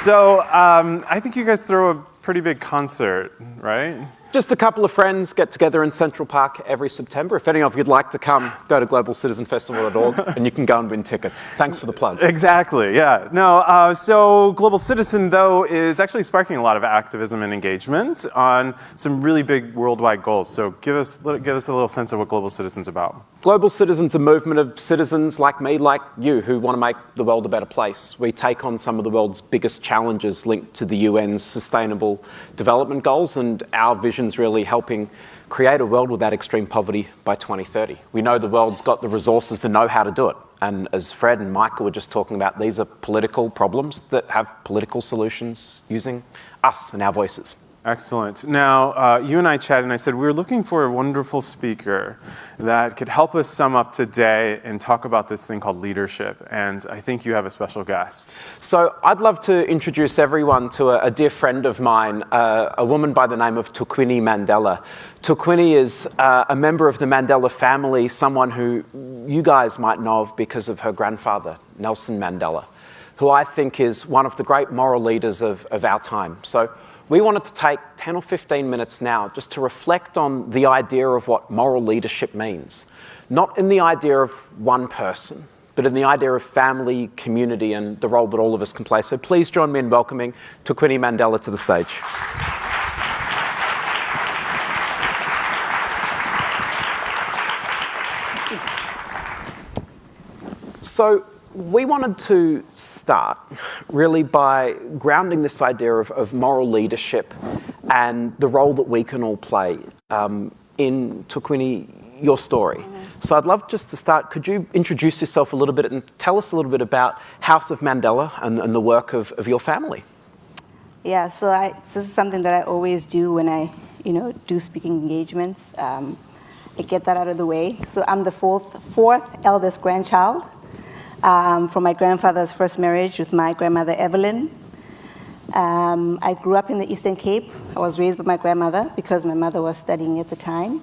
So I think you guys throw a pretty big concert, right? Just a couple of friends get together in Central Park every September. If any of you'd like to come, go to globalcitizenfestival.org and you can go and win tickets. Thanks for the plug. Exactly, yeah. No, so Global Citizen, though, is actually sparking a lot of activism and engagement on some really big worldwide goals. So give us a little sense of what Global Citizen's about. Global Citizen's a movement of citizens like me, like you, who want to make the world a better place. We take on some of the world's biggest challenges linked to the UN's Sustainable Development Goals, and our vision's really helping create a world without extreme poverty by 2030. We know the world's got the resources to know how to do it. And as Fred and Michael were just talking about, these are political problems that have political solutions using us and our voices. Excellent. Now, you and I chatted, and I said we were looking for a wonderful speaker that could help us sum up today and talk about this thing called leadership. And I think you have a special guest. So I'd love to introduce everyone to a dear friend of mine, a woman by the name of Tukwini Mandela. Tukwini is a member of the Mandela family, someone who you guys might know of because of her grandfather, Nelson Mandela, who I think is one of the great moral leaders of our time. So we wanted to take 10 or 15 minutes now just to reflect on the idea of what moral leadership means. Not in the idea of one person, but in the idea of family, community, and the role that all of us can play. So please join me in welcoming Tukwini Mandela to the stage. So we wanted to start really by grounding this idea of moral leadership and the role that we can all play in, Tukwini, your story. Mm-hmm. So I'd love just to start, could you introduce yourself a little bit and tell us a little bit about House of Mandela and the work of your family? Yeah, so this is something that I always do when I do speaking engagements. I get that out of the way. So I'm the fourth eldest grandchild. From my grandfather's first marriage with my grandmother, Evelyn. I grew up in the Eastern Cape. I was raised by my grandmother because my mother was studying at the time.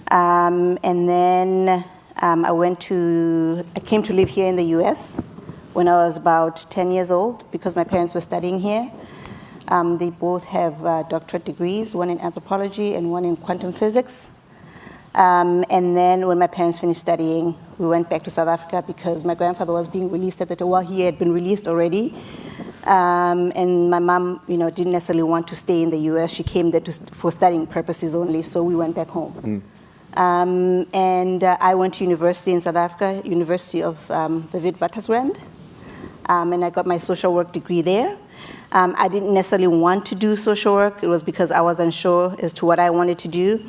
And then I came to live here in the US when I was about 10 years old because my parents were studying here. They both have doctorate degrees, one in anthropology and one in quantum physics. And then when my parents finished studying, we went back to South Africa because my grandfather was being released at the time. Well, he had been released already. And my mom, didn't necessarily want to stay in the US. She came there for studying purposes only, so we went back home. And I went to university in South Africa, University of the Witwatersrand. And I got my social work degree there. I didn't necessarily want to do social work. It was because I was unsure as to what I wanted to do.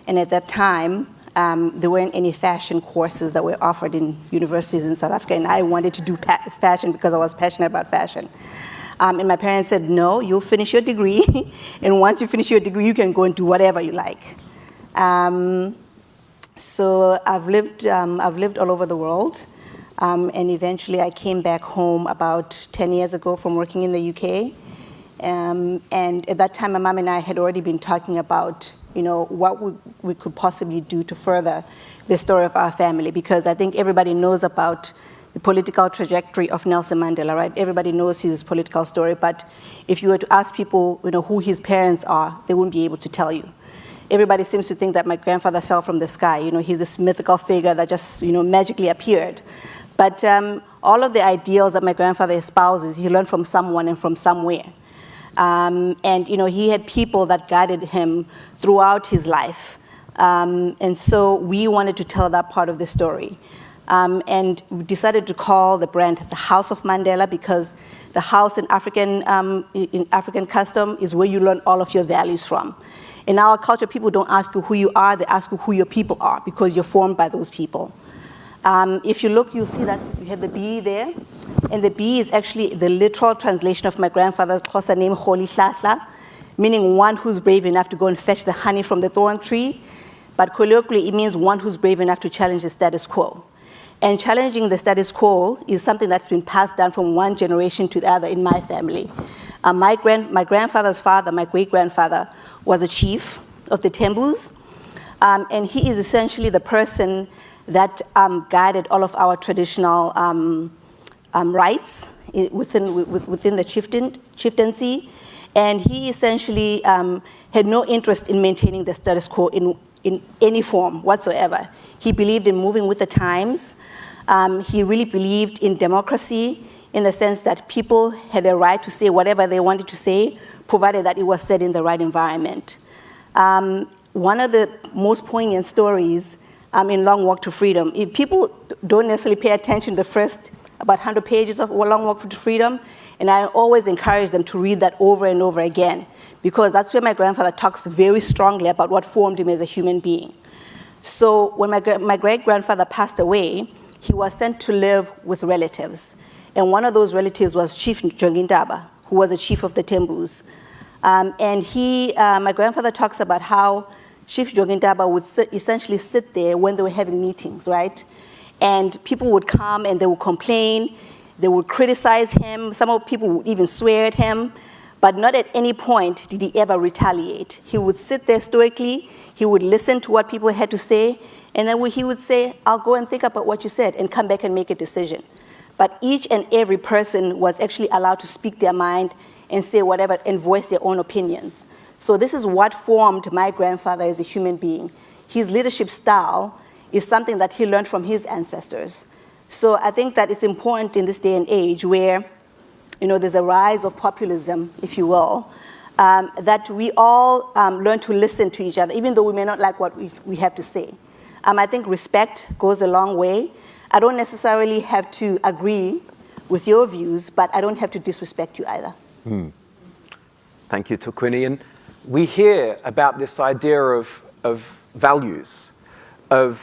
And at that time, there weren't any fashion courses that were offered in universities in South Africa, and I wanted to do fashion because I was passionate about fashion. And my parents said, no, you'll finish your degree, and once you finish your degree, you can go and do whatever you like. So I've lived all over the world, and eventually I came back home about 10 years ago from working in the UK. And at that time, my mom and I had already been talking about what we could possibly do to further the story of our family, because I think everybody knows about the political trajectory of Nelson Mandela, right? Everybody knows his political story, but if you were to ask people, who his parents are, they wouldn't be able to tell you. Everybody seems to think that my grandfather fell from the sky. He's this mythical figure that just, magically appeared. But all of the ideals that my grandfather espouses, he learned from someone and from somewhere. And he had people that guided him throughout his life. And so we wanted to tell that part of the story. And we decided to call the brand the House of Mandela because the house in African custom is where you learn all of your values from. In our culture, people don't ask you who you are, they ask you who your people are because you're formed by those people. If you look, you'll see that we have the bee there. And the bee is actually the literal translation of my grandfather's Xhosa name, Rolihlahla, meaning one who's brave enough to go and fetch the honey from the thorn tree. But colloquially, it means one who's brave enough to challenge the status quo. And challenging the status quo is something that's been passed down from one generation to the other in my family. My grandfather's father, my great-grandfather, was a chief of the Tembus. And he is essentially the person that guided all of our traditional rites within the chieftaincy, and he essentially had no interest in maintaining the status quo in any form whatsoever. He believed in moving with the times. He really believed in democracy in the sense that people had a right to say whatever they wanted to say, provided that it was said in the right environment. One of the most poignant stories in Long Walk to Freedom, if people don't necessarily pay attention to the first about 100 pages of Long Walk to Freedom, and I always encourage them to read that over and over again, because that's where my grandfather talks very strongly about what formed him as a human being. So when my great-grandfather passed away, he was sent to live with relatives. And one of those relatives was Chief Jongintaba, who was the chief of the Tembus. And my grandfather talks about how Chief Jongintaba would essentially sit there when they were having meetings, right? And people would come and they would complain, they would criticize him, some of the people would even swear at him, but not at any point did he ever retaliate. He would sit there stoically, he would listen to what people had to say, and then he would say, I'll go and think about what you said and come back and make a decision. But each and every person was actually allowed to speak their mind and say whatever and voice their own opinions. So this is what formed my grandfather as a human being. His leadership style is something that he learned from his ancestors. So I think that it's important in this day and age where, there's a rise of populism, if you will, that we all learn to listen to each other, even though we may not like what we have to say. I think respect goes a long way. I don't necessarily have to agree with your views, but I don't have to disrespect you either. Thank you, Tukwini. And we hear about this idea of values, of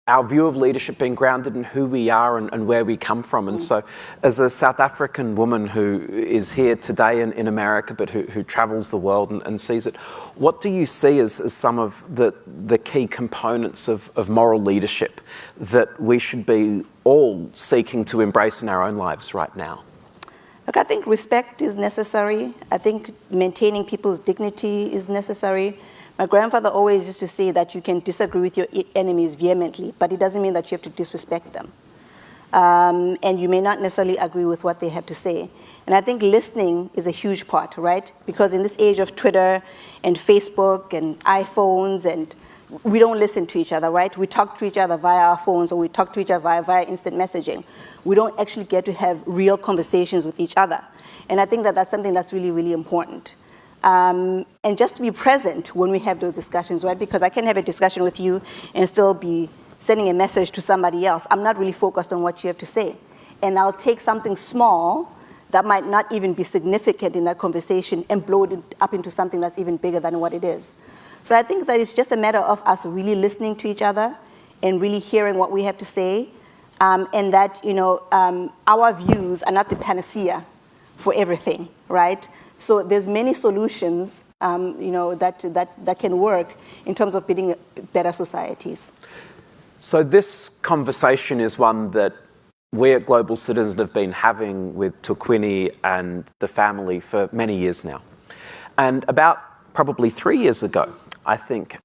our view of leadership being grounded in who we are and where we come from. And so as a South African woman who is here today in America, but who travels the world and sees it, what do you see as some of the key components of moral leadership that we should be all seeking to embrace in our own lives right now? Look, I think respect is necessary. I think maintaining people's dignity is necessary. My grandfather always used to say that you can disagree with your enemies vehemently, but it doesn't mean that you have to disrespect them. And you may not necessarily agree with what they have to say. And I think listening is a huge part, right? Because in this age of Twitter and Facebook and iPhones, and we don't listen to each other, right? We talk to each other via our phones, or we talk to each other via instant messaging. We don't actually get to have real conversations with each other. And I think that that's something that's really, really important. And just to be present when we have those discussions, right? Because I can have a discussion with you and still be sending a message to somebody else. I'm not really focused on what you have to say. And I'll take something small that might not even be significant in that conversation and blow it up into something that's even bigger than what it is. So I think that it's just a matter of us really listening to each other and really hearing what we have to say, and that, our views are not the panacea for everything, right? So there's many solutions, that can work in terms of building better societies. So this conversation is one that we at Global Citizen have been having with Tukwini and the family for many years now. And about probably 3 years ago, I think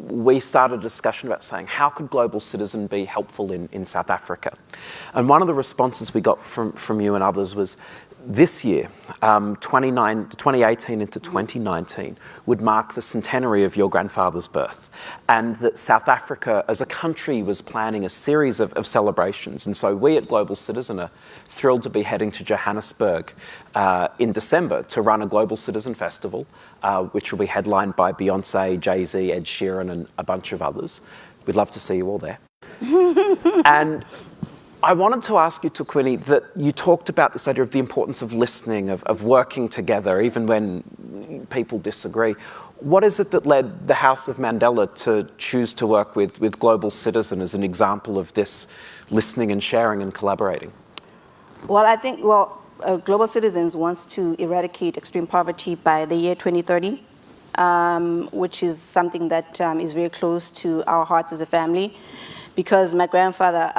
we started a discussion about saying, how could Global Citizen be helpful in South Africa? And one of the responses we got from you and others was, this year, 2018 into 2019, would mark the centenary of your grandfather's birth, and that South Africa as a country was planning a series of celebrations. And so we at Global Citizen are thrilled to be heading to Johannesburg in December to run a Global Citizen Festival, which will be headlined by Beyonce, Jay-Z, Ed Sheeran, and a bunch of others. We'd love to see you all there. And I wanted to ask you, Tukwini, that you talked about this idea of the importance of listening, of working together, even when people disagree. What is it that led the House of Mandela to choose to work with Global Citizen as an example of this listening and sharing and collaborating? Well, I think, Global Citizens wants to eradicate extreme poverty by the year 2030, which is something that is very close to our hearts as a family. Because my grandfather,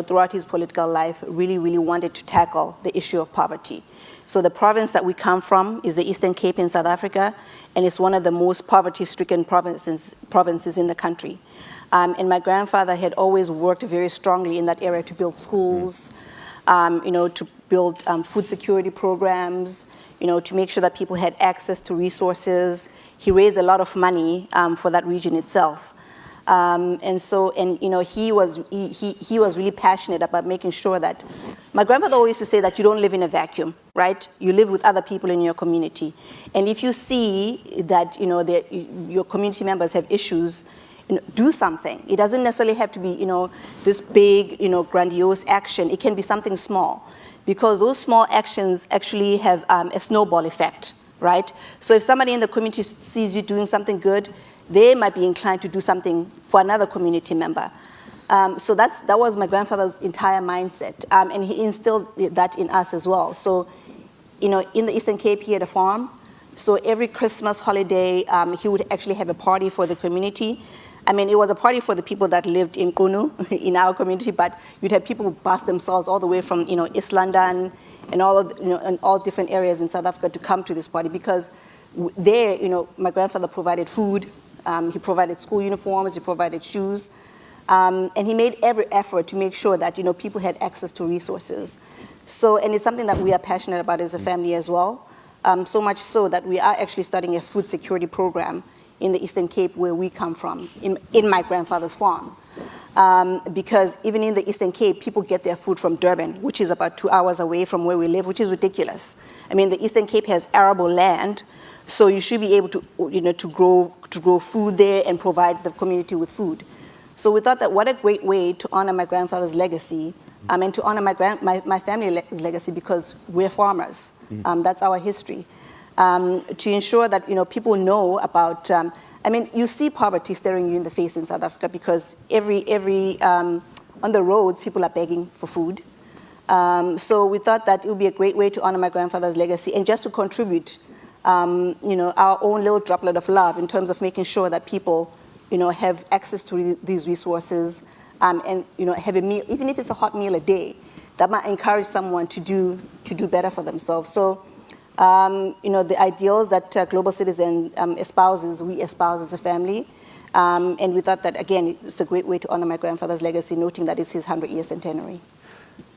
throughout his political life, really, really wanted to tackle the issue of poverty. So the province that we come from is the Eastern Cape in South Africa, and it's one of the most poverty-stricken provinces in the country. And my grandfather had always worked very strongly in that area to build schools, to build food security programs, to make sure that people had access to resources. He raised a lot of money for that region itself. He was really passionate about making sure that, my grandfather always used to say that you don't live in a vacuum, right? You live with other people in your community. And if you see that, your community members have issues, do something. It doesn't necessarily have to be, this big, grandiose action. It can be something small, because those small actions actually have a snowball effect, right? So if somebody in the community sees you doing something good, they might be inclined to do something for another community member. So that was my grandfather's entire mindset, and he instilled that in us as well. So, in the Eastern Cape, he had a farm. So every Christmas holiday, he would actually have a party for the community. I mean, it was a party for the people that lived in Qunu, in our community, but you'd have people bus themselves all the way from, East London and all different areas in South Africa to come to this party, because there, my grandfather provided food. He provided school uniforms, he provided shoes, and he made every effort to make sure that, people had access to resources. So, and it's something that we are passionate about as a family as well, so much so that we are actually starting a food security program in the Eastern Cape, where we come from, in my grandfather's farm. Because even in the Eastern Cape, people get their food from Durban, which is about 2 hours away from where we live, which is ridiculous. I mean, the Eastern Cape has arable land, so you should be able to, to grow food there and provide the community with food. So we thought that what a great way to honor my grandfather's legacy, and to honor my family's legacy, because we're farmers. That's our history. To ensure that people know about. You see poverty staring you in the face in South Africa, because every on the roads people are begging for food. So we thought that it would be a great way to honor my grandfather's legacy, and just to contribute, our own little droplet of love in terms of making sure that people, have access to these resources, and have a meal, even if it's a hot meal a day, that might encourage someone to do better for themselves. So. The ideals that Global Citizen espouses, we espouse as a family. And we thought that, again, it's a great way to honor my grandfather's legacy, noting that it's his 100-year centenary.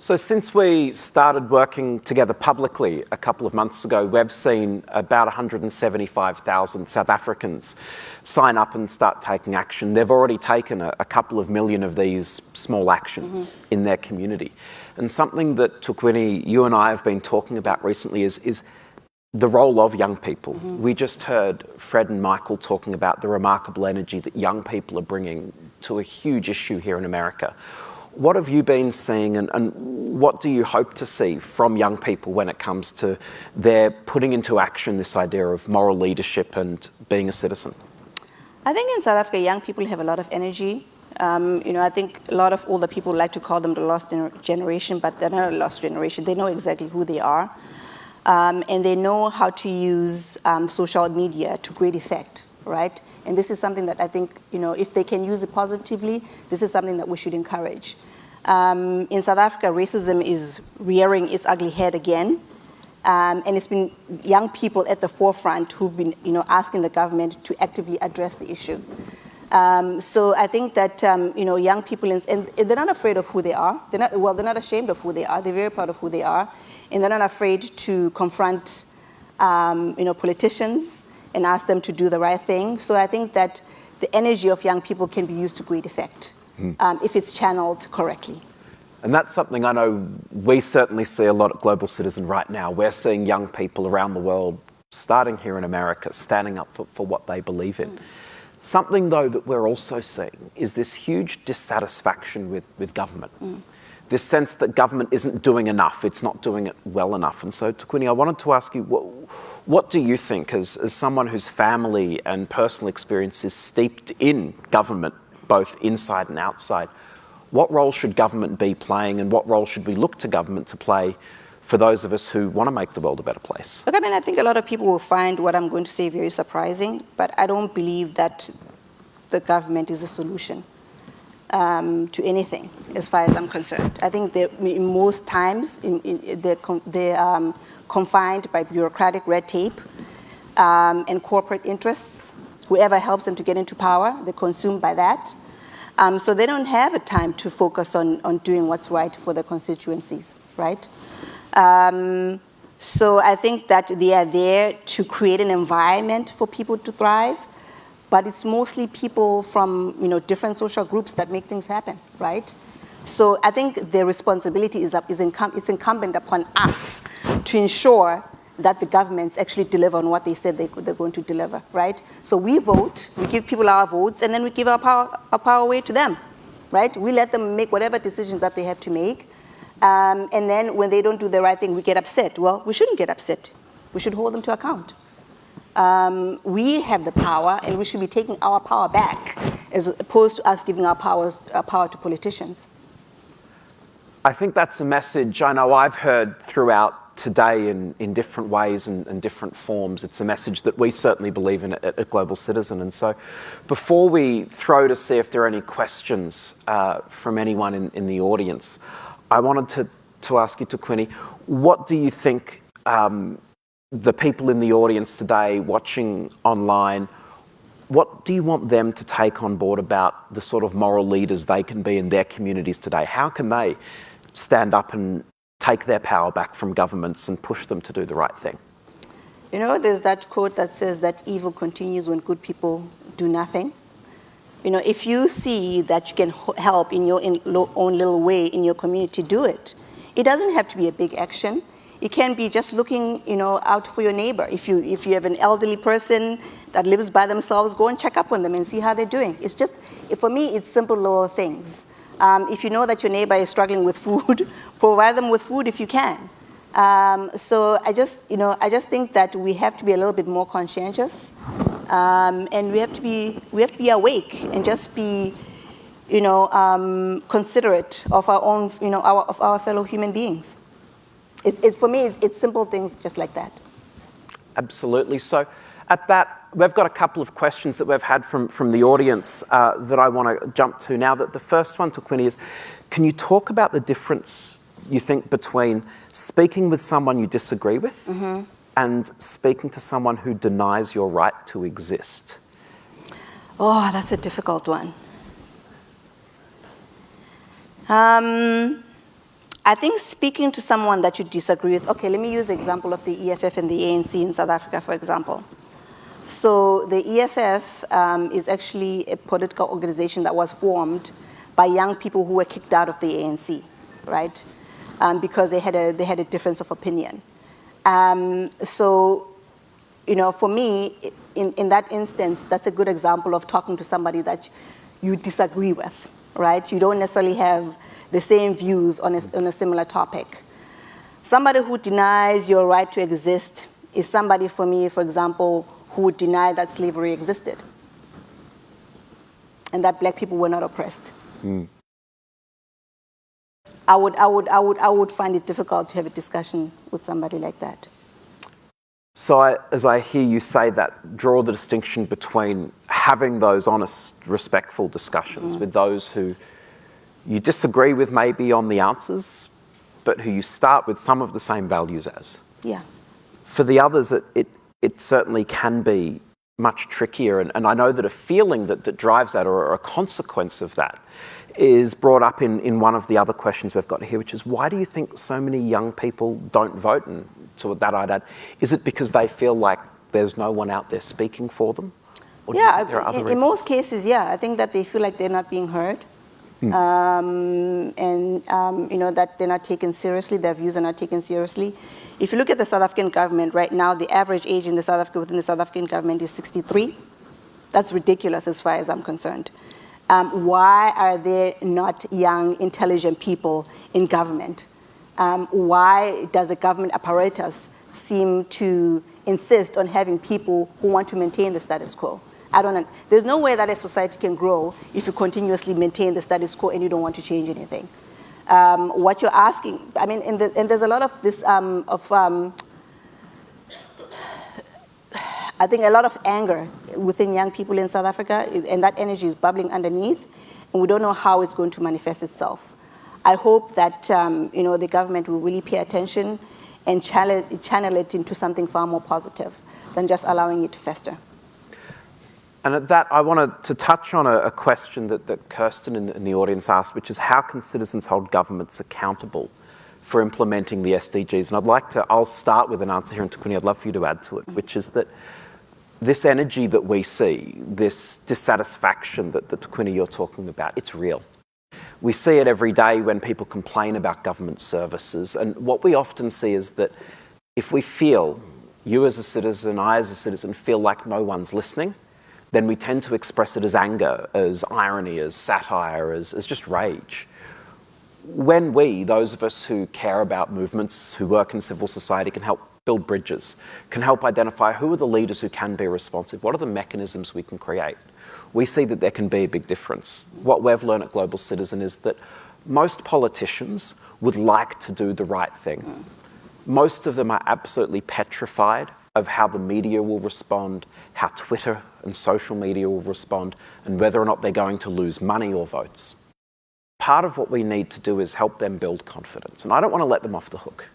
So since we started working together publicly a couple of months ago, we've seen about 175,000 South Africans sign up and start taking action. They've already taken a couple of million of these small actions in their community. And something that, Tukwini, you and I have been talking about recently is the role of young people. We just heard Fred and Michael talking about the remarkable energy that young people are bringing to a huge issue here in America. What have you been seeing, and what do you hope to see from young people when it comes to their putting into action this idea of moral leadership and being a citizen? I think in South Africa, young people have a lot of energy. I think a lot of older people like to call them the lost generation, but they're not a lost generation. They know exactly who they are. And they know how to use social media to great effect, right? And this is something that I think, if they can use it positively, this is something that we should encourage. In South Africa, racism is rearing its ugly head again. And it's been young people at the forefront who've been, asking the government to actively address the issue. So I think that, young people, and they're not afraid of who they are. They're not ashamed of who they are. They're very proud of who they are. And they're not afraid to confront, politicians and ask them to do the right thing. So I think that the energy of young people can be used to great effect if it's channeled correctly. And that's something I know we certainly see a lot at Global Citizen right now. We're seeing young people around the world, starting here in America, standing up for what they believe in. Something, though, that we're also seeing is this huge dissatisfaction with government. This sense that government isn't doing enough, it's not doing it well enough. And so, Tukwini, I wanted to ask you, what do you think, as someone whose family and personal experience is steeped in government, both inside and outside, what role should government be playing, and what role should we look to government to play for those of us who want to make the world a better place? Look, I think a lot of people will find what I'm going to say very surprising, but I don't believe that the government is the solution to anything, as far as I'm concerned. I think in most times they're confined by bureaucratic red tape and corporate interests. Whoever helps them to get into power, they're consumed by that. So they don't have a time to focus on doing what's right for their constituencies, right? So I think that they are there to create an environment for people to thrive, but it's mostly people from different social groups that make things happen, right? So I think the responsibility is it's incumbent upon us to ensure that the governments actually deliver on what they said they're going to deliver, right? So we vote, we give people our votes, and then we give our power away to them, right? We let them make whatever decisions that they have to make. And then when they don't do the right thing, we get upset. Well, we shouldn't get upset. We should hold them to account. We have the power, and we should be taking our power back, as opposed to us giving our power to politicians. I think that's a message I know I've heard throughout today in different ways and different forms. It's a message that we certainly believe in at Global Citizen. And so before we throw to see if there are any questions from anyone in the audience, I wanted to ask you, Tukwini, what do you think the people in the audience today watching online, what do you want them to take on board about the sort of moral leaders they can be in their communities today? How can they stand up and take their power back from governments and push them to do the right thing? There's that quote that says that evil continues when good people do nothing. If you see that you can help in your own little way in your community, do it. It doesn't have to be a big action. It can be just looking, out for your neighbor. If you have an elderly person that lives by themselves, go and check up on them and see how they're doing. It's just, for me, it's simple little things. If you know that your neighbor is struggling with food, provide them with food if you can. So I just think that we have to be a little bit more conscientious, and we have to be awake and just be, considerate of our own, of our fellow human beings. For me, it's simple things just like that. Absolutely. So at that, we've got a couple of questions that we've had from the audience that I want to jump to now. The first one, Tukwini, is can you talk about the difference you think between speaking with someone you disagree with and speaking to someone who denies your right to exist? Oh, that's a difficult one. I think speaking to someone that you disagree with, okay, let me use the example of the EFF and the ANC in South Africa, for example. So the EFF is actually a political organization that was formed by young people who were kicked out of the ANC, right? Because they had a difference of opinion. So, for me, in that instance, that's a good example of talking to somebody that you disagree with, right? You don't necessarily have the same views on a similar topic. Somebody who denies your right to exist is somebody, for me, for example, who would deny that slavery existed and that black people were not oppressed. I would find it difficult to have a discussion with somebody like that. So as I hear you say that, draw the distinction between having those honest, respectful discussions with those who you disagree with maybe on the answers, but who you start with some of the same values as. Yeah. For the others, it certainly can be much trickier. And I know that a feeling that drives that, or a consequence of that, is brought up in one of the other questions we've got here, which is, why do you think so many young people don't vote? And to that I'd add, is it because they feel like there's no one out there speaking for them? Or do you think there are other reasons? In most cases, yeah. I think that they feel like they're not being heard. That they're not taken seriously, their views are not taken seriously. If you look at the South African government right now, the average age within the South African government is 63. That's ridiculous as far as I'm concerned. Why are there not young, intelligent people in government? Why does the government apparatus seem to insist on having people who want to maintain the status quo? I don't know. There's no way that a society can grow if you continuously maintain the status quo and you don't want to change anything. What you're asking, I mean, and there's a lot of this, I think a lot of anger within young people in South Africa, and that energy is bubbling underneath, and we don't know how it's going to manifest itself. I hope that, the government will really pay attention and channel it into something far more positive than just allowing it to fester. And at that, I wanted to touch on a question that Kirsten in the audience asked, which is, how can citizens hold governments accountable for implementing the SDGs. And I'll start with an answer here, and Tukwini, I'd love for you to add to it, which is that this energy that we see, this dissatisfaction that Tukwini, you're talking about, it's real. We see it every day when people complain about government services. And what we often see is that if we feel, you as a citizen, I as a citizen, feel like no one's listening, then we tend to express it as anger, as irony, as satire, as just rage. When we, those of us who care about movements, who work in civil society, can help build bridges, can help identify who are the leaders who can be responsive, what are the mechanisms we can create, we see that there can be a big difference. What we've learned at Global Citizen is that most politicians would like to do the right thing. Most of them are absolutely petrified of how the media will respond, how Twitter and social media will respond, and whether or not they're going to lose money or votes. Part of what we need to do is help them build confidence. And I don't want to let them off the hook.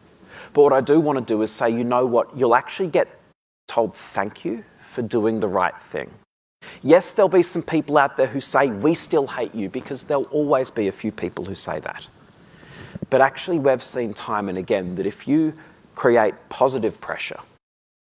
But what I do want to do is say, you know what, you'll actually get told thank you for doing the right thing. Yes, there'll be some people out there who say, we still hate you, because there'll always be a few people who say that. But actually, we've seen time and again that if you create positive pressure,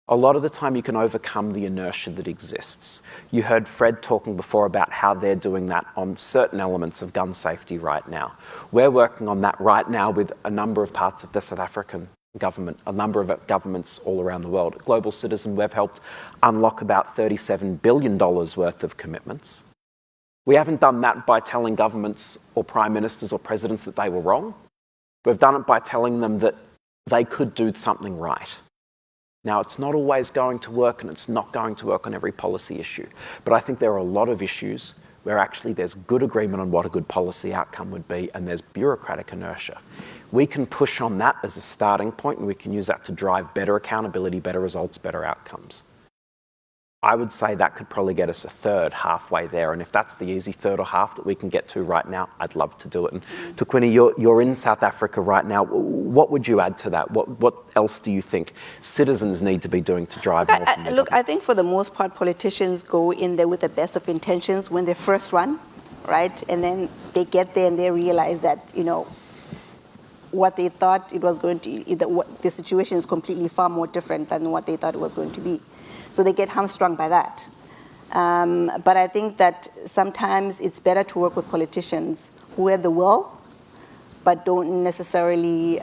a lot of the time you can overcome the inertia that exists. You heard Fred talking before about how they're doing that on certain elements of gun safety right now. We're working on that right now with a number of parts of the South African government, a number of governments all around the world. At Global Citizen, we've helped unlock about $37 billion worth of commitments. We haven't done that by telling governments or prime ministers or presidents that they were wrong. We've done it by telling them that they could do something right. Now, it's not always going to work, and it's not going to work on every policy issue. But I think there are a lot of issues where actually there's good agreement on what a good policy outcome would be, and there's bureaucratic inertia. We can push on that as a starting point, and we can use that to drive better accountability, better results, better outcomes. I would say that could probably get us a third, halfway there. And if that's the easy third or half that we can get to right now, I'd love to do it. And Tukwini, you're in South Africa right now. What would you add to that? What else do you think citizens need to be doing to drive more from their Look, I governments? think for the most part, politicians go in there with the best of intentions when they first run, right? And then they get there and they realize that, what they thought it was going to, the situation is completely far more different than what they thought it was going to be. So they get hamstrung by that. But I think that sometimes it's better to work with politicians who have the will, but don't necessarily,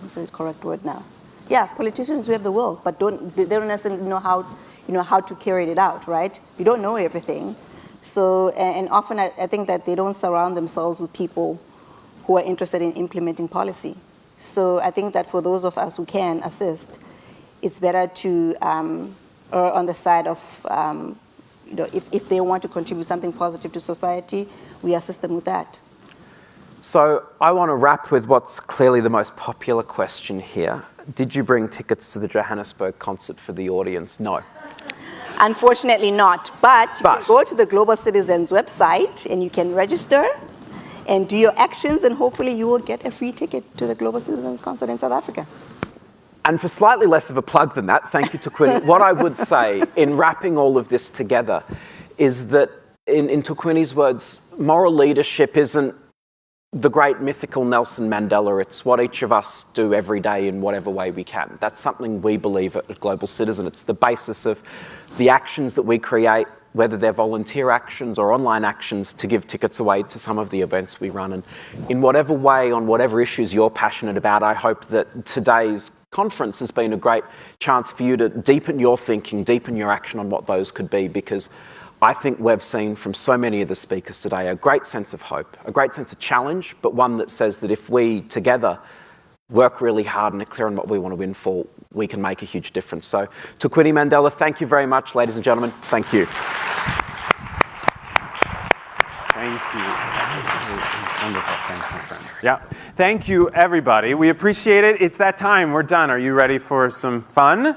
what's the correct word now? Yeah, politicians who have the will, but they don't necessarily know how to carry it out, right? You don't know everything. So, and often I think that they don't surround themselves with people who are interested in implementing policy. So I think that for those of us who can assist, it's better to err on the side of, if they want to contribute something positive to society, we assist them with that. So I want to wrap with what's clearly the most popular question here. Did you bring tickets to the Johannesburg concert for the audience? No. Unfortunately not, but you can go to the Global Citizens website and you can register and do your actions, and hopefully you will get a free ticket to the Global Citizens concert in South Africa. And for slightly less of a plug than that, thank you, Tukwini. What I would say in wrapping all of this together is that, in Tukwini's words, moral leadership isn't the great mythical Nelson Mandela. It's what each of us do every day in whatever way we can. That's something we believe at Global Citizen. It's the basis of the actions that we create, whether they're volunteer actions or online actions, to give tickets away to some of the events we run. And in whatever way, on whatever issues you're passionate about, I hope that today's conference has been a great chance for you to deepen your thinking, deepen your action on what those could be, because I think we've seen from so many of the speakers today a great sense of hope, a great sense of challenge, but one that says that if we together work really hard and are clear on what we want to win for, we can make a huge difference. So, Tukwini Mandela, thank you very much, ladies and gentlemen. Thank you. Thank you. Wonderful. Thanks, my friend. Yeah. Thank you, everybody. We appreciate it. It's that time. We're done. Are you ready for some fun?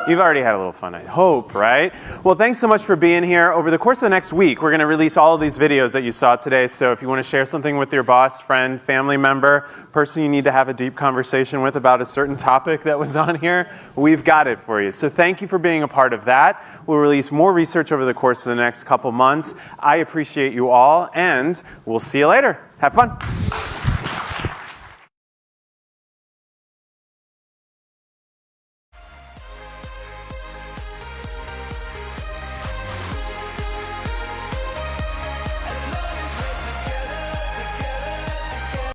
You've already had a little fun, I hope, right? Well, thanks so much for being here. Over the course of the next week, we're going to release all of these videos that you saw today. So if you want to share something with your boss, friend, family member, person you need to have a deep conversation with about a certain topic that was on here, we've got it for you. So thank you for being a part of that. We'll release more research over the course of the next couple months. I appreciate you all, and we'll see you later. Have fun.